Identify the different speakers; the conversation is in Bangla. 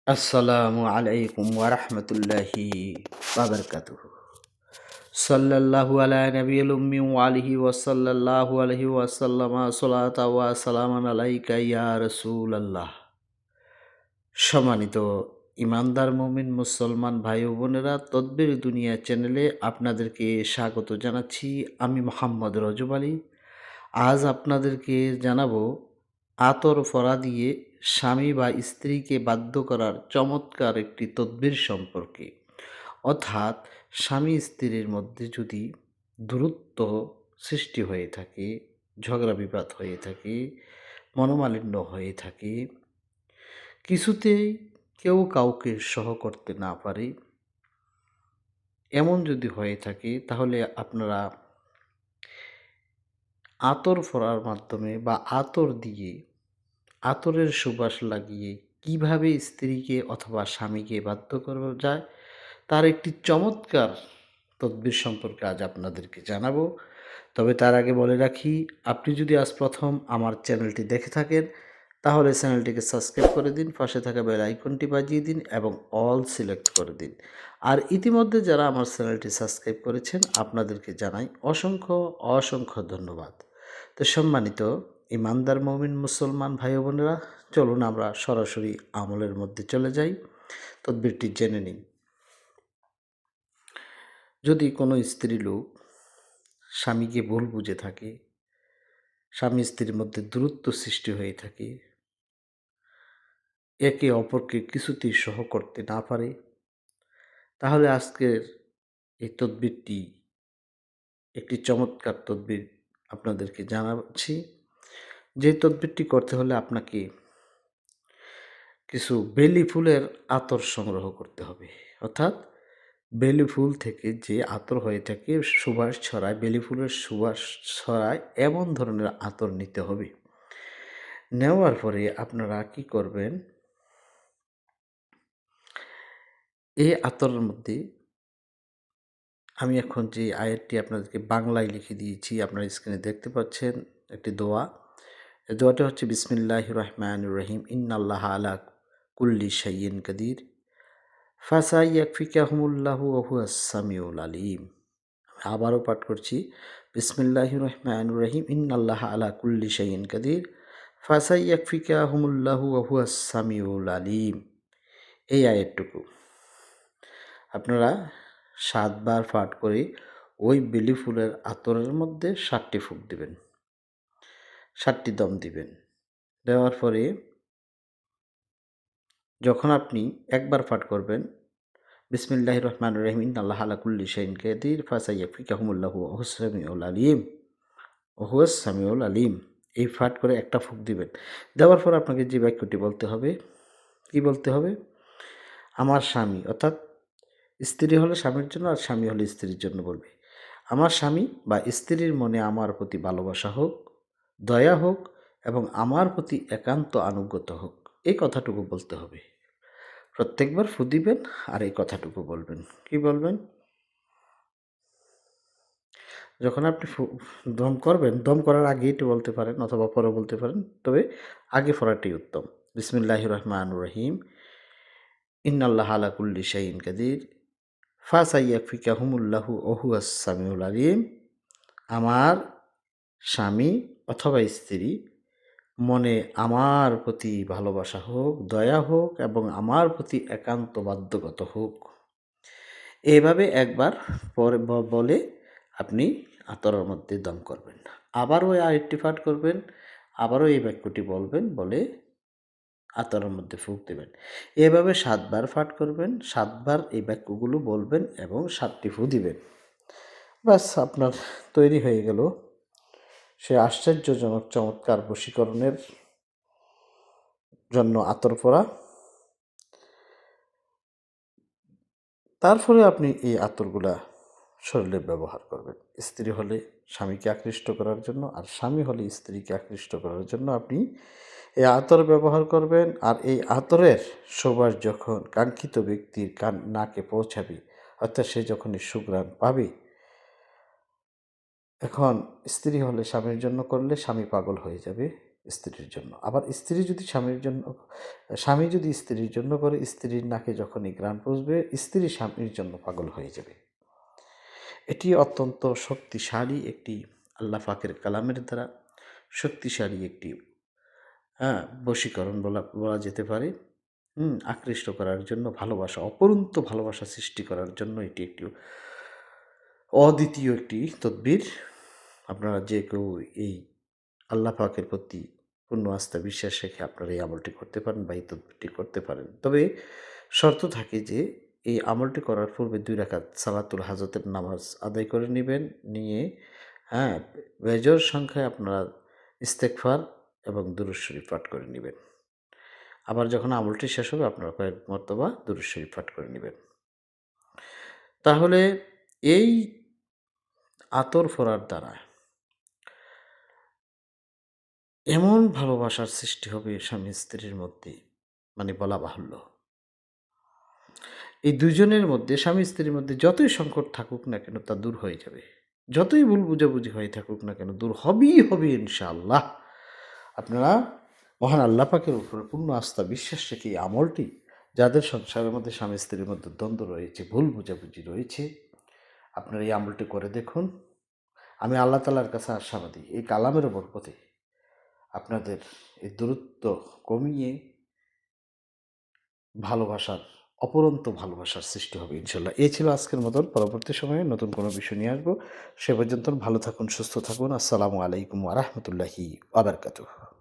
Speaker 1: আসসালামু আলাইকুম ওয়া রাহমাতুল্লাহি ওয়া বারাকাতুহু। সাল্লাল্লাহু আলা নবিয়িল উম্মি ওয়া আলিহি ওয়া সাল্লাল্লাহু আলাইহি ওয়া সাল্লামা সালাতা ওয়া সালামান আলাইকা ইয়া রাসূলাল্লাহ। সম্মানিত ইমানদার মুমিন মুসলমান ভাই ও বোনেরা, তদবির দুনিয়া চ্যানেলে আপনাদেরকে স্বাগত জানাচ্ছি। আমি মোহাম্মদ রজব আলী। আজ আপনাদেরকে জানাবো আতর ফড়া দিয়ে স্বামী বা স্ত্রীকে বাধ্য করার চমৎকার একটি তদবির সম্পর্কে। অর্থাৎ স্বামী স্ত্রীর মধ্যে যদি দূরত্ব সৃষ্টি হয়ে থাকে, ঝগড়া বিবাদ হয়ে থাকে, মনোমালিন্য হয়ে থাকে, কিছুতেই কেউ কাউকে সহ করতে না পারে, এমন যদি হয়ে থাকে তাহলে আপনারা আতর ফোড়ার মাধ্যমে বা আতর দিয়ে, আতরের সুবাস লাগিয়ে কিভাবে স্ত্রীকে অথবা স্বামীকে বাধ্য করা যায় তার একটি চমৎকার তদবির সম্পর্কে আজ আপনাদেরকে জানাবো। তবে তার আগে বলে রাখি, আপনি যদি আজ প্রথম আমার চ্যানেলটি দেখে থাকেন তাহলে চ্যানেলটিকে সাবস্ক্রাইব করে দিন, পাশে থাকা বেল আইকনটি বাজিয়ে দিন এবং অল সিলেক্ট করে দিন। আর ইতিমধ্যে যারা আমার চ্যানেলটি সাবস্ক্রাইব করেছেন আপনাদেরকে জানাই অসংখ্য অসংখ্য ধন্যবাদ। তো সম্মানিত ইমানদার মুমিন মুসলমান ভাই বোনেরা, চলুন আমরা সরাসরি আমলের মধ্যে চলে যাই, তদবিরটি জেনে নিই। যদি কোনো স্ত্রী লোক স্বামীকে ভুল বুঝে থাকে, স্বামী স্ত্রীর মধ্যে দূরত্ব সৃষ্টি হয়ে থাকে, একে অপরকে কিছুতেই সহ করতে না পারে, তাহলে আজকের এই তদবিরটি একটি চমৎকার তদবির আপনাদেরকে জানাচ্ছি। যে তদবিরটি করতে হলে আপনাকে কিছু বেলি ফুলের আতর সংগ্রহ করতে হবে। অর্থাৎ বেলি ফুল থেকে যে আতর হয়ে থাকে, সুবাস ছড়ায়, বেলি ফুলের সুবাস ছড়ায় এমন ধরনের আতর নিতে হবে। নেওয়ার পরে আপনারা কি করবেন, এই আতরের মধ্যে আমি এখন যে আয়াতটি আপনাদেরকে বাংলায় লিখে দিয়েছি, আপনারা স্ক্রিনে দেখতে পাচ্ছেন একটি দোয়া। এই দোয়াটা হচ্ছে বিসমিল্লাহির রহমানির রহিম, ইন্নাল্লাহা আলা কুল্লি শাইইন কাদির ফাসাইয়াকফিকাহুমুল্লাহু ওয়া হুয়াস সামিউল আলিম। আবারও পাঠ করছি, বিসমিল্লাহির রহমানির রহিম, ইন্নাল্লাহা আলা কুল্লি শাইইন কাদির ফাসাইয়াকফিকাহুমুল্লাহু ওয়া হুয়াস সামিউল আলিম। এই আয়াতটুকু আপনারা 7 বার পাঠ করে ওই বেলি ফুলের আতরের মধ্যে 7টি ফুঁক দিবেন, 7টি দম দিবেন। দেওয়ার পরে যখন আপনি একবার পাঠ করবেন, বিসমিল্লাহির রহমানির রহিম, ইন্নাল্লাহা আলা কুল্লি শাইইন কাদির ফাসাইয়াকফিকাহুমুল্লাহু ওয়া হুয়াস সামিউল আলিম, ওয়া হুয়াস সামিউল আলিম। এই পাঠ করে একটা ফুঁক দিবেন। দেওয়ার পর আপনাকে যে বাক্যটি বলতে হবে, কি বলতে হবে? আমার স্বামী, অর্থাৎ স্ত্রী হলে স্বামীর জন্য আর স্বামী হলে স্ত্রীর জন্য বলবে, আমার স্বামী বা স্ত্রীর মনে আমার প্রতি ভালোবাসা হোক, দয়া হোক এবং আমার প্রতি একান্ত আনুগত্য হোক। এই কথাটুকু বলতে হবে। প্রত্যেকবার ফু দিবেন আর এই কথাটুকু বলবেন। কি বলবেন? যখন আপনি দম করবেন, দম করার আগে এটি বলতে পারেন অথবা পরে বলতে পারেন, তবে আগে পড়াটাই উত্তম। বিসমিল্লাহির রহমানির রহিম, ইন্নাল্লাহা আলা কুল্লি শাইইন কাদির ফাসাইয়াকফিকাহুমুল্লাহু ওয়া হুয়াস সামিউল আলিম। আমার স্বামী অথবা স্ত্রী মনে আমার প্রতি ভালোবাসা হোক, দয়া হোক এবং আমার প্রতি একান্ত বাধ্যগত হোক। এভাবে একবার পরে বলে আপনি আতরের মধ্যে দম করবেন। আবারও আরেকটি পাঠ করবেন, আবারও এই বাক্যটি বলবেন, বলে আতরের মধ্যে ফুঁক দেবেন। এভাবে 7 বার পাঠ করবেন, 7 বার এই বাক্যগুলো বলবেন এবং 7টি ফু দিবেন। ব্যাস, আপনার তৈরি হয়ে গেল সে আশ্চর্যজনক চমৎকার বশীকরণের জন্য আতর পরা। তারপরে আপনি এই আতরগুলা শরীরে ব্যবহার করবেন। স্ত্রী হলে স্বামীকে আকৃষ্ট করার জন্য আর স্বামী হলে স্ত্রীকে আকৃষ্ট করার জন্য আপনি এই আতর ব্যবহার করবেন। আর এই আতরের সুবাস যখন কাঙ্ক্ষিত ব্যক্তির নাকে পৌঁছাবে, অর্থাৎ সে যখনই সুঘ্রাণ পাবে, এখন স্ত্রী হলে স্বামীর জন্য করলে স্বামী পাগল হয়ে যাবে, স্ত্রীর জন্য। আবার স্ত্রী যদি স্বামীর জন্য, স্বামী যদি স্ত্রীর জন্য করে, স্ত্রীর নাকে যখনই ঘ্রাণ পৌঁছবে স্ত্রী স্বামীর জন্য পাগল হয়ে যাবে। এটি অত্যন্ত শক্তিশালী একটি আল্লাহ পাকের কালামের দ্বারা শক্তিশালী একটি বশীকরণ বলা বলা যেতে পারে। আকৃষ্ট করার জন্য, ভালোবাসা, অপরন্ত ভালোবাসা সৃষ্টি করার জন্য এটি একটি অদ্বিতীয় একটি তদবির। আপনারা যে কেউ এই আল্লাহ পাকের প্রতি পূর্ণ আস্থা বিশ্বাস রেখে আপনারা এই আমলটি করতে পারেন বা এই তদবিরটি করতে পারেন। তবে শর্ত থাকে যে এই আমলটি করার পূর্বে 2 রাকাত সালাতুল হাজতের নামাজ আদায় করে নেবেন। নিয়ে বেজোড় সংখ্যায় আপনারা ইস্তেগফার এবং দুরূদ শরীফ পাঠ করে নেবেন। আবার যখন আমলটি শেষ হবে আপনারা কয়েক মর্তবা দুরূদ শরীফ পাঠ করে নেবেন। তাহলে এই আতর ফোড়ার দ্বারা এমন ভালোবাসার সৃষ্টি হবে স্বামী স্ত্রীর মধ্যে, মানে বলা বাহুল্য। এই দুজনের মধ্যে, স্বামী স্ত্রীর মধ্যে যতই সংকট থাকুক না কেন তা দূর হয়ে যাবে। যতই ভুল বুঝাবুঝি হয়ে থাকুক না কেন দূর হবেই হবে ইনশাআল্লাহ। আপনারা মহান আল্লাহ পাকের উপরে পূর্ণ আস্থা বিশ্বাস রেখে এই আমলটি, যাদের সংসারের মধ্যে স্বামী স্ত্রীর মধ্যে দ্বন্দ্ব রয়েছে, ভুল বুঝাবুঝি রয়েছে, আপনারা এই আমলটি করে দেখুন। আমি আল্লাহ তাআলার কাছে আশাবাদী এই কালামের বরকতে আপনাদের এই দূরত্ব কমিয়ে ভালোবাসার, অপরন্ত ভালোবাসার সৃষ্টি হবে ইনশাল্লাহ। এই ছিল আজকের মতন। পরবর্তী সময়ে নতুন কোনো বিষয় নিয়ে আসবো। সে পর্যন্ত ভালো থাকুন, সুস্থ থাকুন। আসসালামু আলাইকুম ওয়া রাহমাতুল্লাহি ওয়া বারাকাতুহু।